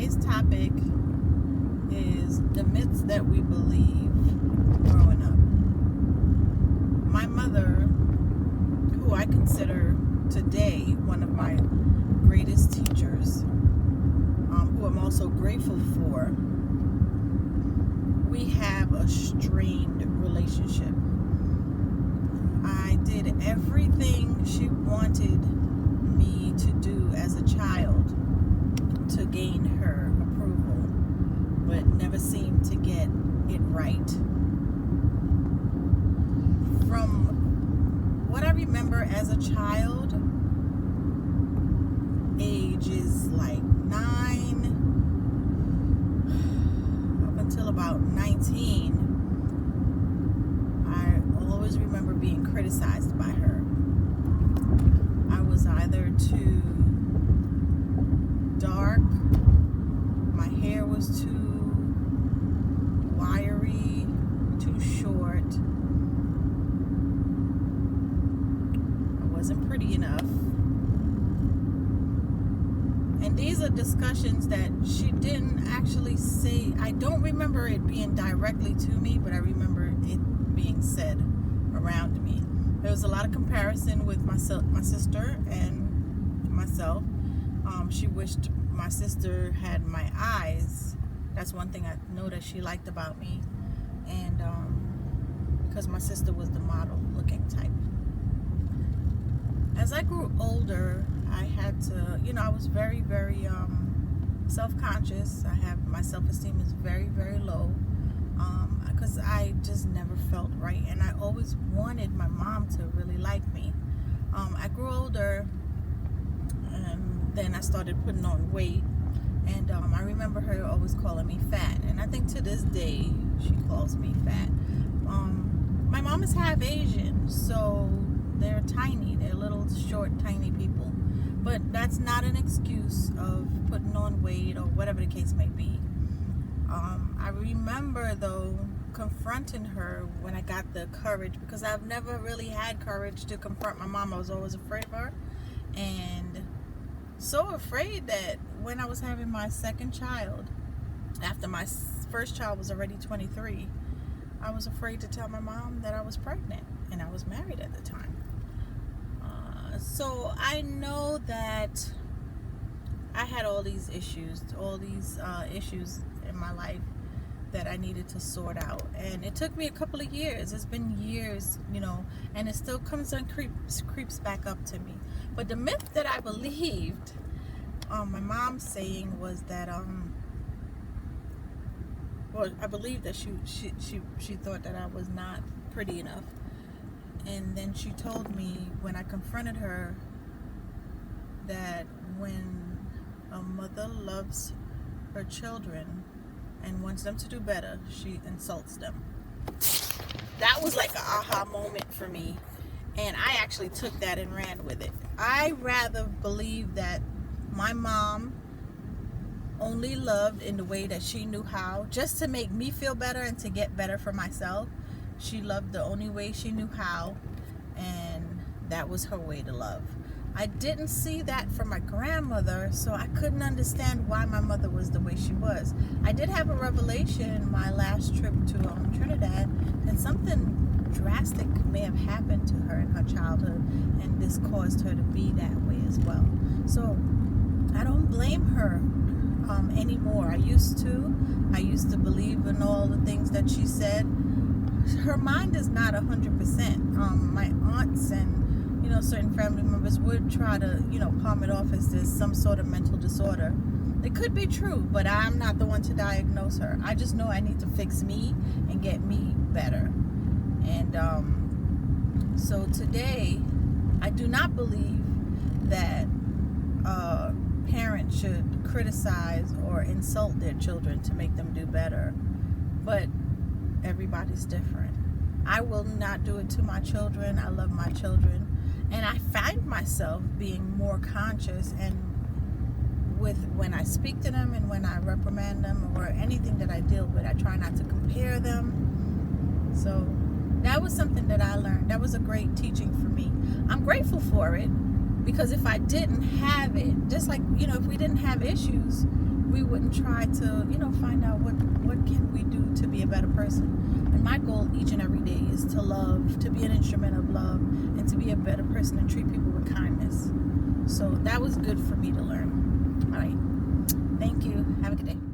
today's topic is the myths that we believe growing up. My mother, who I consider today one of my greatest teachers, who I'm also grateful for, we have a strained relationship. I did everything she wanted me to do as a child to gain her approval, but never seemed to get it right. From what I remember as a child, age is like 9 up until about 19, I always remember being criticized by her. I was either too dark, my hair was too wiry, too short, I wasn't pretty enough. And these are discussions that she didn't actually say. I don't remember it being directly to me, but I remember it being said around me. There was a lot of comparison with my sister and myself. She wished my sister had my eyes. That's one thing I know that she liked about me. And because my sister was the model looking type. As I grew older, I had to, I was very, very self-conscious. My self-esteem is very, very low because I just never felt right. And I always wanted my mom to really like me. I grew older, and then I started putting on weight. And I remember her always calling me fat. And I think to this day, she calls me fat. My mom is half Asian, so they're tiny. They're little, short, tiny people. But that's not an excuse of putting on weight or whatever the case may be. I remember, though, confronting her when I got the courage, because I've never really had courage to confront my mom. I was always afraid of her. And so afraid that when I was having my second child, after my first child was already 23, I was afraid to tell my mom that I was pregnant, and I was married at the time. So I know that I had all these issues in my life that I needed to sort out, and it took me a couple of years. It's been years, and it still comes and creeps back up to me. But the myth that I believed, my mom saying, was that I believed that she thought that I was not pretty enough. And then she told me, when I confronted her, that when a mother loves her children and wants them to do better, she insults them. That was like an aha moment for me. And I actually took that and ran with it. I rather believe that my mom only loved in the way that she knew how, just to make me feel better and to get better for myself. She loved the only way she knew how, and that was her way to love. I didn't see that from my grandmother, so I couldn't understand why my mother was the way she was. I did have a revelation my last trip to Trinidad, and something drastic may have happened to her in her childhood, and this caused her to be that way as well. So I don't blame her anymore. I used to believe in all the things that she said. Her mind is not 100%. My aunts and certain family members would try to palm it off as there's some sort of mental disorder. It could be true, but I'm not the one to diagnose her. I just know I need to fix me and get me better. And so today, I do not believe that parents should criticize or insult their children to make them do better. But everybody's different. I will not do it to my children. I love my children. And I find myself being more conscious and when I speak to them and when I reprimand them or anything that I deal with, I try not to compare them. So that was something that I learned. That was a great teaching for me. I'm grateful for it, because if I didn't have it, just like, if we didn't have issues, we wouldn't try to, you know, find out what can we do to be a better person. And my goal each and every day is to love, to be an instrument of love, and to be a better person and treat people with kindness. So that was good for me to learn. All right. Thank you. Have a good day.